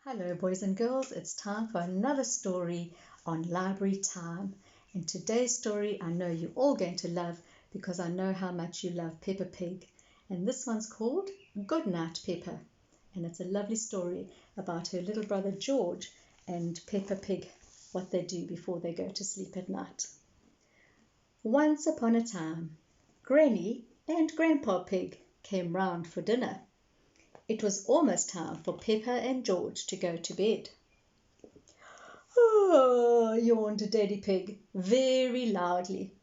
Hello, boys and girls. It's time for another story on library time. And today's story I know you're all going to love because I know how much you love Peppa Pig. And this one's called Goodnight, Peppa. And it's a lovely story about her little brother George and Peppa Pig, what they do before they go to sleep at night. Once upon a time, Granny and Grandpa Pig came round for dinner. It was almost time for Peppa and George to go to bed. Oh, yawned Daddy Pig very loudly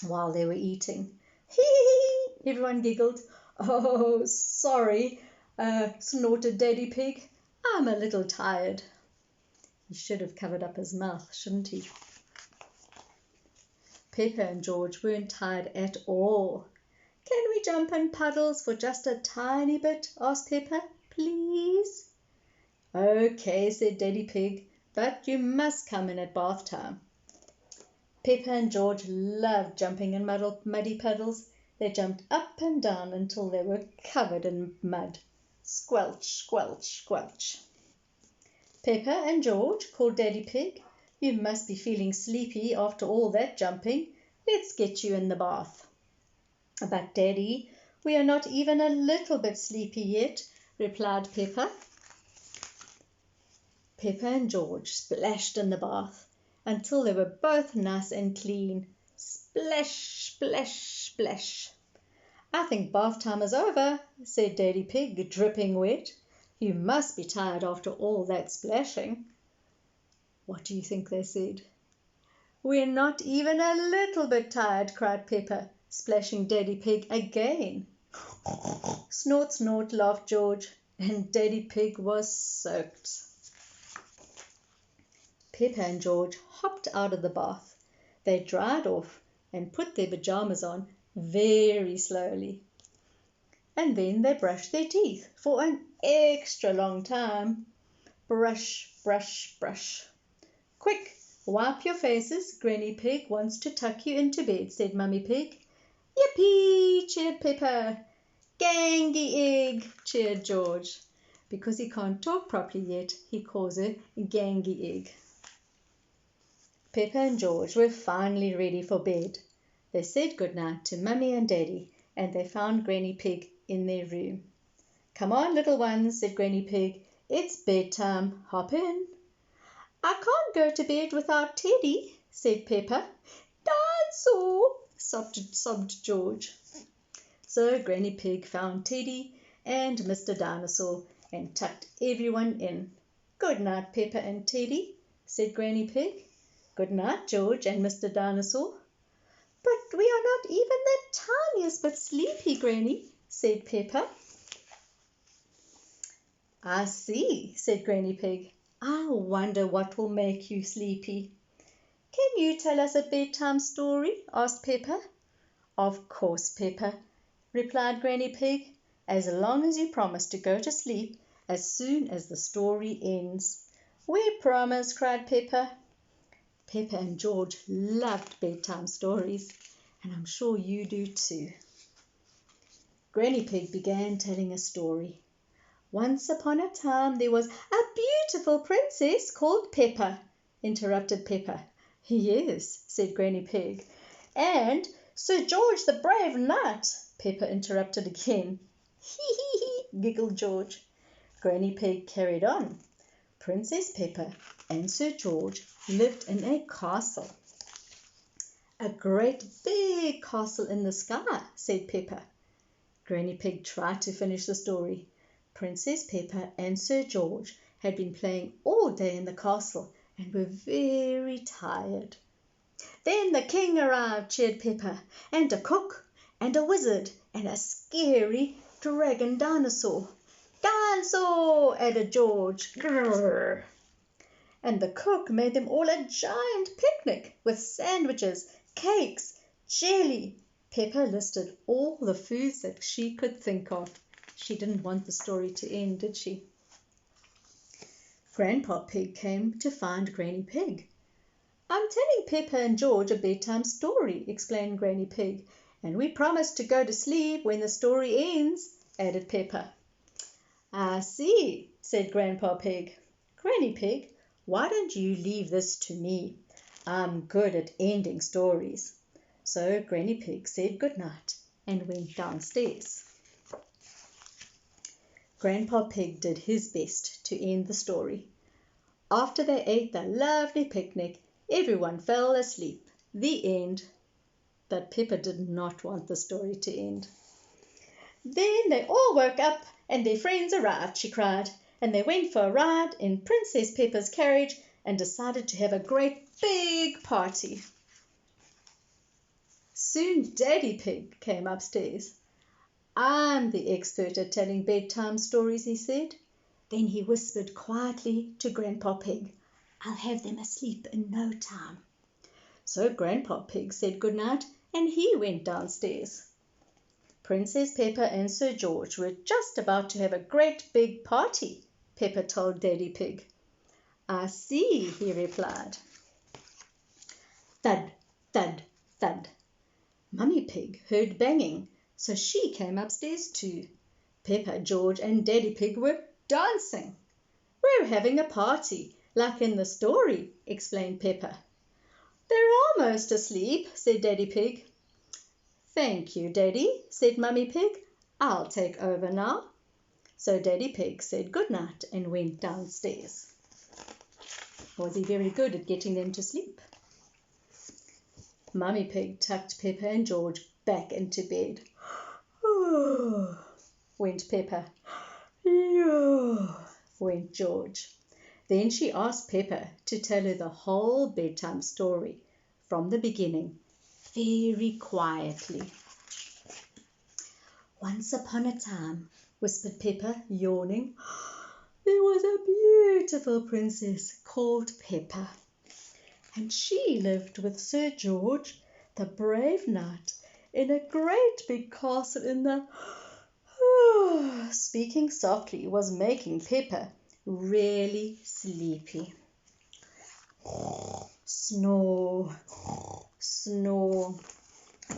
while they were eating. Hee hee hee, everyone giggled. Oh, sorry, snorted Daddy Pig. I'm a little tired. He should have covered up his mouth, shouldn't he? Peppa and George weren't tired at all. Can we jump in puddles for just a tiny bit? Asked Peppa. Please? Okay, said Daddy Pig, but you must come in at bath time. Peppa and George loved jumping in muddy puddles. They jumped up and down until they were covered in mud. Squelch, squelch, squelch. Peppa and George, called Daddy Pig, you must be feeling sleepy after all that jumping. Let's get you in the bath. But, Daddy, we are not even a little bit sleepy yet, replied Peppa. Peppa and George splashed in the bath until they were both nice and clean. Splash, splash, splash. I think bath time is over, said Daddy Pig, dripping wet. You must be tired after all that splashing. What do you think they said? We're not even a little bit tired, cried Peppa, splashing Daddy Pig again. Snort, snort, laughed George, and Daddy Pig was soaked. Peppa and George hopped out of the bath. They dried off and put their pajamas on very slowly. And then they brushed their teeth for an extra long time. Brush, brush, brush. Quick, wipe your faces. Granny Pig wants to tuck you into bed, said Mummy Pig. Yippee, cheered Peppa. Gangy egg, cheered George. Because he can't talk properly yet, he calls her Gangy egg. Peppa and George were finally ready for bed. They said goodnight to Mummy and Daddy, and they found Granny Pig in their room. Come on, little ones, said Granny Pig. It's bedtime. Hop in. I can't go to bed without Teddy, said Peppa. Dinosaur, sobbed George. So Granny Pig found Teddy and Mr. Dinosaur and tucked everyone in. Good night, Peppa and Teddy, said Granny Pig. Good night, George and Mr. Dinosaur. But we are not even the tiniest bit sleepy, Granny, said Peppa. I see, said Granny Pig. I wonder what will make you sleepy. Can you tell us a bedtime story? Asked Peppa. Of course, Peppa, replied Granny Pig, as long as you promise to go to sleep as soon as the story ends. We promise, cried Peppa. Peppa and George loved bedtime stories, and I'm sure you do too. Granny Pig began telling a story. Once upon a time there was a beautiful princess called Peppa, interrupted Peppa. Yes, said Granny Pig. And Sir George the brave knight, Peppa interrupted again. Hee hee hee, giggled George. Granny Pig carried on. Princess Peppa and Sir George lived in a castle. A great big castle in the sky, said Peppa. Granny Pig tried to finish the story. Princess Peppa and Sir George had been playing all day in the castle and were very tired. Then the king arrived, cheered Peppa, and a cook, and a wizard, and a scary dragon dinosaur. Dinosaur, added George. Grrr. And the cook made them all a giant picnic with sandwiches, cakes, jelly. Peppa listed all the foods that she could think of. She didn't want the story to end, did she? Grandpa Pig came to find Granny Pig. I'm telling Peppa and George a bedtime story, explained Granny Pig, and we promise to go to sleep when the story ends, added Peppa. I see, said Grandpa Pig. Granny Pig, why don't you leave this to me? I'm good at ending stories. So Granny Pig said goodnight and went downstairs. Grandpa Pig did his best to end the story. After they ate their lovely picnic, everyone fell asleep. The end. But Peppa did not want the story to end. Then they all woke up and their friends arrived, she cried, and they went for a ride in Princess Peppa's carriage and decided to have a great big party. Soon Daddy Pig came upstairs. I'm the expert at telling bedtime stories, he said. Then he whispered quietly to Grandpa Pig, I'll have them asleep in no time. So Grandpa Pig said goodnight and he went downstairs. Princess Peppa and Sir George were just about to have a great big party, Peppa told Daddy Pig. I see, he replied. Thud, thud, thud. Mummy Pig heard banging, so she came upstairs too. Peppa, George and Daddy Pig were dancing. We're having a party, like in the story, explained Peppa. They're almost asleep, said Daddy Pig. Thank you, Daddy, said Mummy Pig. I'll take over now. So Daddy Pig said goodnight and went downstairs. Was he very good at getting them to sleep? Mummy Pig tucked Peppa and George back into bed. Went Peppa. Went George. Then she asked Peppa to tell her the whole bedtime story from the beginning, very quietly. Once upon a time, whispered Peppa, yawning, there was a beautiful princess called Peppa, and she lived with Sir George, the brave knight, in a great big castle in the... Speaking softly was making Peppa really sleepy. Snore, snore.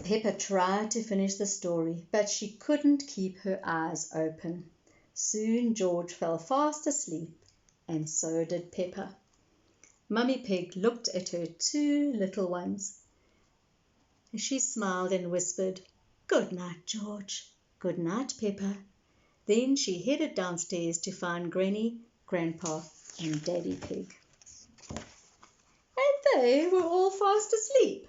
Peppa tried to finish the story, but she couldn't keep her eyes open. Soon George fell fast asleep, and so did Peppa. Mummy Pig looked at her two little ones. She smiled and whispered, Good night, George. Good night, Peppa. Then she headed downstairs to find Granny, Grandpa, and Daddy Pig. And they were all fast asleep.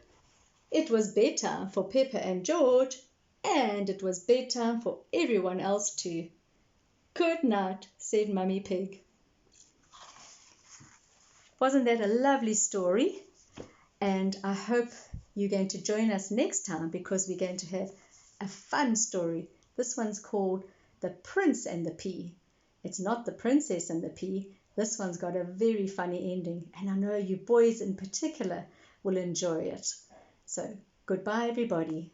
It was bedtime for Peppa and George, and it was bedtime for everyone else too. Good night, said Mummy Pig. Wasn't that a lovely story? And I hope you're going to join us next time because we're going to have a fun story. This one's called The Prince and the Pea. It's not The Princess and the Pea. This one's got a very funny ending, and I know you boys in particular will enjoy it. So, goodbye everybody.